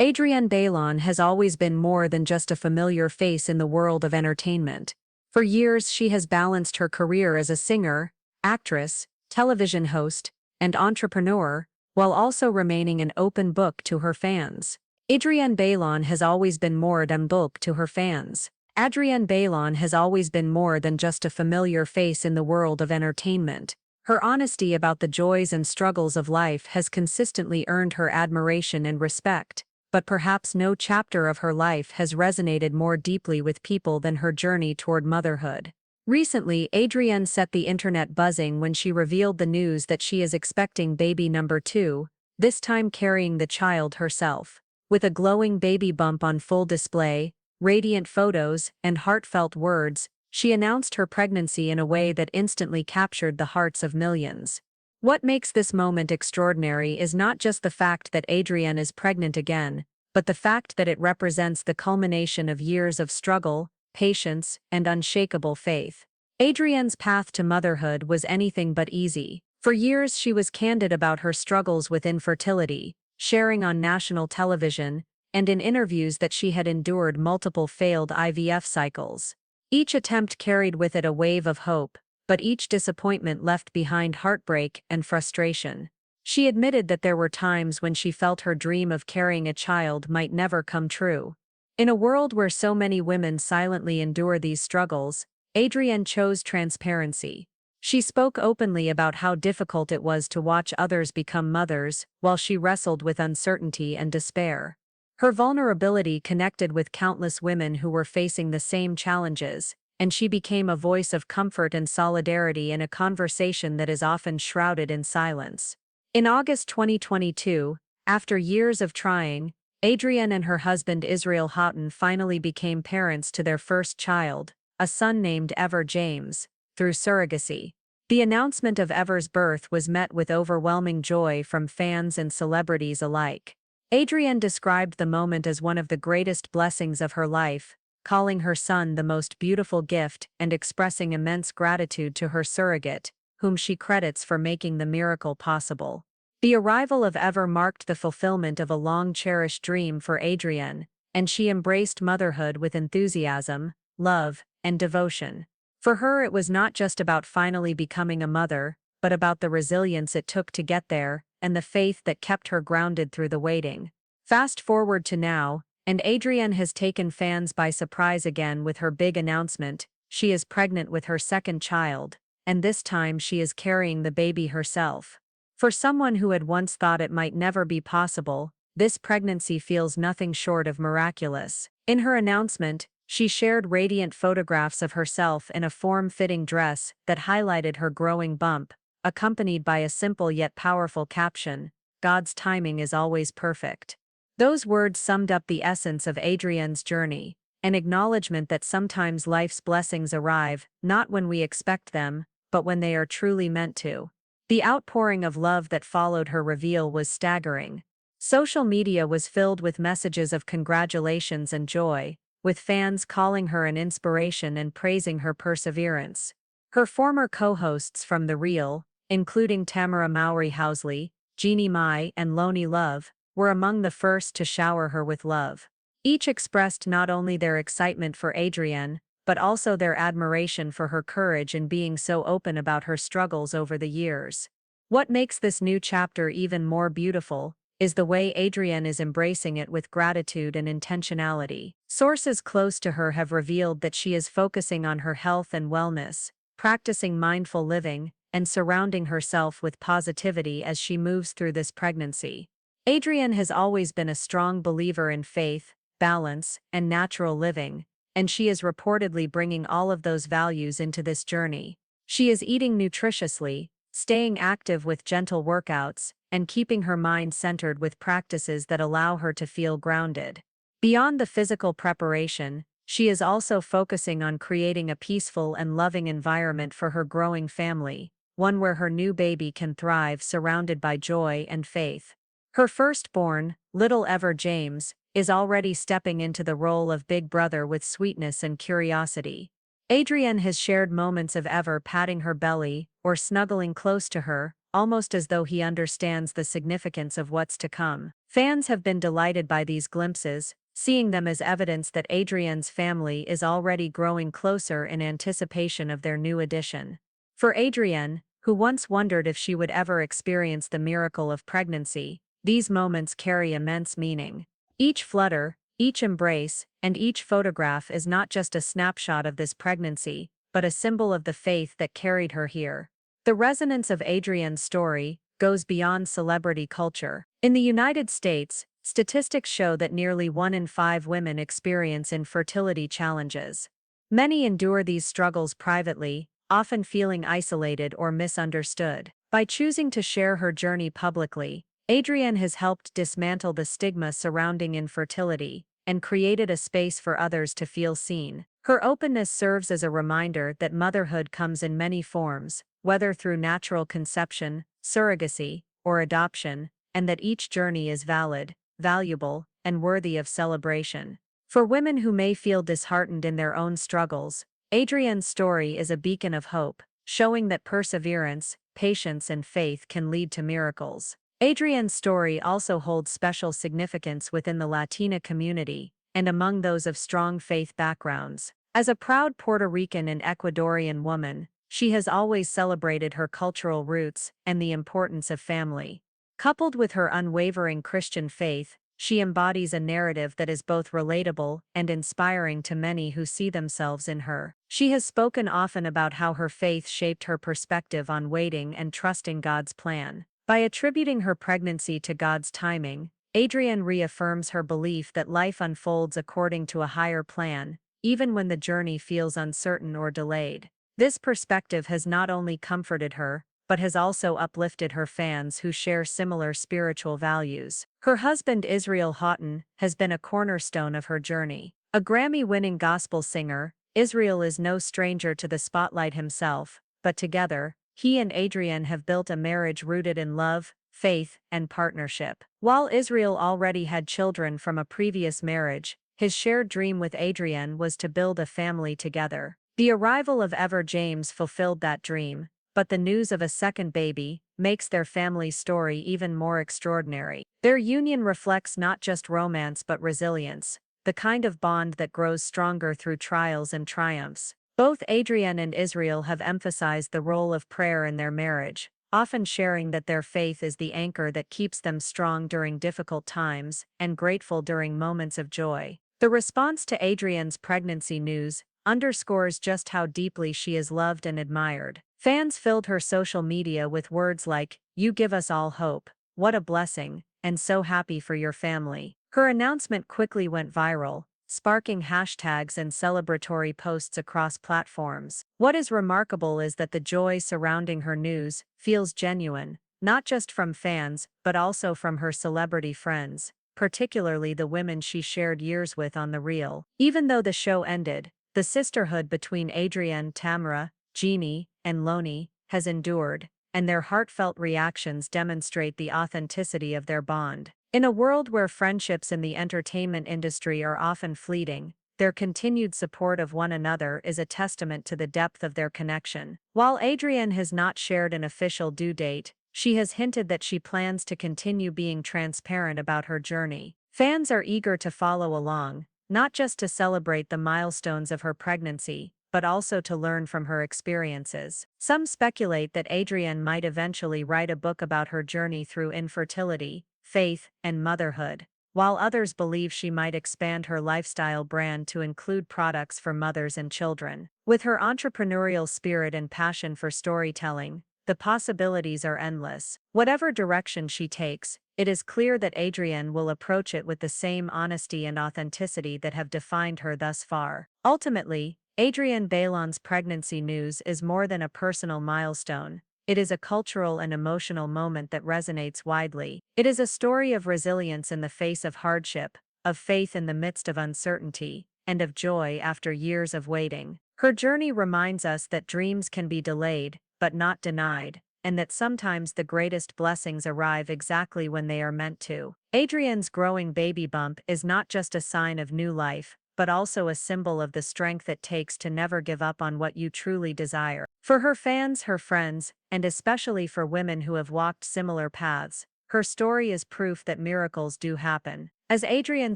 Adrienne Bailon has always been more than just a familiar face in the world of entertainment. For years, she has balanced her career as a singer, actress, television host, and entrepreneur, while also remaining an open book to her fans. Adrienne Bailon has always been more than book to her fans. Adrienne Bailon has always been more than just a familiar face in the world of entertainment. Her honesty about the joys and struggles of life has consistently earned her admiration and respect. But perhaps no chapter of her life has resonated more deeply with people than her journey toward motherhood. Recently, Adrienne set the internet buzzing when she revealed the news that she is expecting baby number 2, this time carrying the child herself. With a glowing baby bump on full display, radiant photos, and heartfelt words, she announced her pregnancy in a way that instantly captured the hearts of millions. What makes this moment extraordinary is not just the fact that Adrienne is pregnant again, but the fact that it represents the culmination of years of struggle, patience, and unshakable faith. Adrienne's path to motherhood was anything but easy. For years she was candid about her struggles with infertility, sharing on national television, and in interviews that she had endured multiple failed IVF cycles. Each attempt carried with it a wave of hope, but each disappointment left behind heartbreak and frustration. She admitted that there were times when she felt her dream of carrying a child might never come true. In a world where so many women silently endure these struggles, Adrienne chose transparency. She spoke openly about how difficult it was to watch others become mothers while she wrestled with uncertainty and despair. Her vulnerability connected with countless women who were facing the same challenges, and she became a voice of comfort and solidarity in a conversation that is often shrouded in silence. In August 2022, after years of trying, Adrienne and her husband Israel Houghton finally became parents to their first child, a son named Ever James, through surrogacy. The announcement of Ever's birth was met with overwhelming joy from fans and celebrities alike. Adrienne described the moment as one of the greatest blessings of her life, calling her son the most beautiful gift and expressing immense gratitude to her surrogate, whom she credits for making the miracle possible. The arrival of Ever marked the fulfillment of a long-cherished dream for Adrienne, and she embraced motherhood with enthusiasm, love, and devotion. For her, it was not just about finally becoming a mother, but about the resilience it took to get there, and the faith that kept her grounded through the waiting. Fast forward to now, and Adrienne has taken fans by surprise again with her big announcement. She is pregnant with her second child, and this time she is carrying the baby herself. For someone who had once thought it might never be possible, this pregnancy feels nothing short of miraculous. In her announcement, she shared radiant photographs of herself in a form-fitting dress that highlighted her growing bump, accompanied by a simple yet powerful caption, "God's timing is always perfect." Those words summed up the essence of Adrienne's journey, an acknowledgement that sometimes life's blessings arrive, not when we expect them, but when they are truly meant to. The outpouring of love that followed her reveal was staggering. Social media was filled with messages of congratulations and joy, with fans calling her an inspiration and praising her perseverance. Her former co-hosts from The Real, including Tamara Mowry-Housley, Jeannie Mai, and Lonnie Love, were among the first to shower her with love. Each expressed not only their excitement for Adrienne, but also their admiration for her courage in being so open about her struggles over the years. What makes this new chapter even more beautiful is the way Adrienne is embracing it with gratitude and intentionality. Sources close to her have revealed that she is focusing on her health and wellness, practicing mindful living, and surrounding herself with positivity as she moves through this pregnancy. Adrienne has always been a strong believer in faith, balance, and natural living, and she is reportedly bringing all of those values into this journey. She is eating nutritiously, staying active with gentle workouts, and keeping her mind centered with practices that allow her to feel grounded. Beyond the physical preparation, she is also focusing on creating a peaceful and loving environment for her growing family, one where her new baby can thrive surrounded by joy and faith. Her firstborn, little Ever James, is already stepping into the role of big brother with sweetness and curiosity. Adrienne has shared moments of Ever patting her belly or snuggling close to her, almost as though he understands the significance of what's to come. Fans have been delighted by these glimpses, seeing them as evidence that Adrienne's family is already growing closer in anticipation of their new addition. For Adrienne, who once wondered if she would ever experience the miracle of pregnancy, these moments carry immense meaning. Each flutter, each embrace, and each photograph is not just a snapshot of this pregnancy, but a symbol of the faith that carried her here. The resonance of Adrienne's story goes beyond celebrity culture. In the United States, statistics show that nearly 1 in 5 women experience infertility challenges. Many endure these struggles privately, often feeling isolated or misunderstood. By choosing to share her journey publicly, Adrienne has helped dismantle the stigma surrounding infertility and created a space for others to feel seen. Her openness serves as a reminder that motherhood comes in many forms, whether through natural conception, surrogacy, or adoption, and that each journey is valid, valuable, and worthy of celebration. For women who may feel disheartened in their own struggles, Adrienne's story is a beacon of hope, showing that perseverance, patience, and faith can lead to miracles. Adrienne's story also holds special significance within the Latina community and among those of strong faith backgrounds. As a proud Puerto Rican and Ecuadorian woman, she has always celebrated her cultural roots and the importance of family. Coupled with her unwavering Christian faith, she embodies a narrative that is both relatable and inspiring to many who see themselves in her. She has spoken often about how her faith shaped her perspective on waiting and trusting God's plan. By attributing her pregnancy to God's timing, Adrienne reaffirms her belief that life unfolds according to a higher plan, even when the journey feels uncertain or delayed. This perspective has not only comforted her, but has also uplifted her fans who share similar spiritual values. Her husband Israel Houghton has been a cornerstone of her journey. A Grammy-winning gospel singer, Israel is no stranger to the spotlight himself, but together, he and Adrienne have built a marriage rooted in love, faith, and partnership. While Israel already had children from a previous marriage, his shared dream with Adrienne was to build a family together. The arrival of Ever James fulfilled that dream, but the news of a second baby makes their family story even more extraordinary. Their union reflects not just romance but resilience, the kind of bond that grows stronger through trials and triumphs. Both Adrienne and Israel have emphasized the role of prayer in their marriage, often sharing that their faith is the anchor that keeps them strong during difficult times and grateful during moments of joy. The response to Adrienne's pregnancy news underscores just how deeply she is loved and admired. Fans filled her social media with words like, "You give us all hope, what a blessing, and so happy for your family." Her announcement quickly went viral, sparking hashtags and celebratory posts across platforms. What is remarkable is that the joy surrounding her news feels genuine, not just from fans, but also from her celebrity friends, particularly the women she shared years with on The Real. Even though the show ended, the sisterhood between Adrienne, Tamara, Jeannie, and Lonnie has endured, and their heartfelt reactions demonstrate the authenticity of their bond. In a world where friendships in the entertainment industry are often fleeting, their continued support of one another is a testament to the depth of their connection. While Adrienne has not shared an official due date, she has hinted that she plans to continue being transparent about her journey. Fans are eager to follow along, not just to celebrate the milestones of her pregnancy, but also to learn from her experiences. Some speculate that Adrienne might eventually write a book about her journey through infertility, faith, and motherhood, while others believe she might expand her lifestyle brand to include products for mothers and children. With her entrepreneurial spirit and passion for storytelling, the possibilities are endless. Whatever direction she takes, it is clear that Adrienne will approach it with the same honesty and authenticity that have defined her thus far. Ultimately, Adrienne Bailon's pregnancy news is more than a personal milestone. It is a cultural and emotional moment that resonates widely. It is a story of resilience in the face of hardship, of faith in the midst of uncertainty, and of joy after years of waiting. Her journey reminds us that dreams can be delayed, but not denied, and that sometimes the greatest blessings arrive exactly when they are meant to. Adrienne's growing baby bump is not just a sign of new life, but also a symbol of the strength it takes to never give up on what you truly desire. For her fans, her friends, and especially for women who have walked similar paths, Her story is proof that miracles do happen. As Adrienne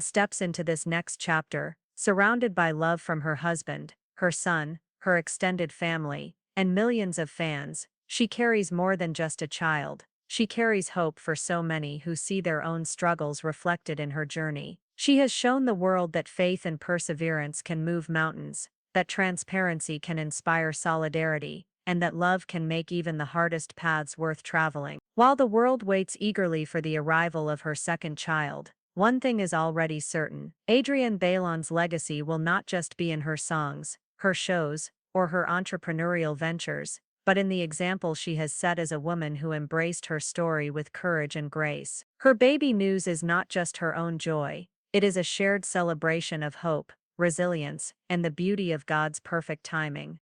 steps into this next chapter, surrounded by love from her husband, her son, her extended family, and millions of fans, she carries more than just a child. She carries hope for so many who see their own struggles reflected in her journey. She has shown the world that faith and perseverance can move mountains, that transparency can inspire solidarity, and that love can make even the hardest paths worth traveling. While the world waits eagerly for the arrival of her second child, one thing is already certain: Adrienne Bailon's legacy will not just be in her songs, her shows, or her entrepreneurial ventures, but in the example she has set as a woman who embraced her story with courage and grace. Her baby news is not just her own joy, it is a shared celebration of hope, resilience, and the beauty of God's perfect timing.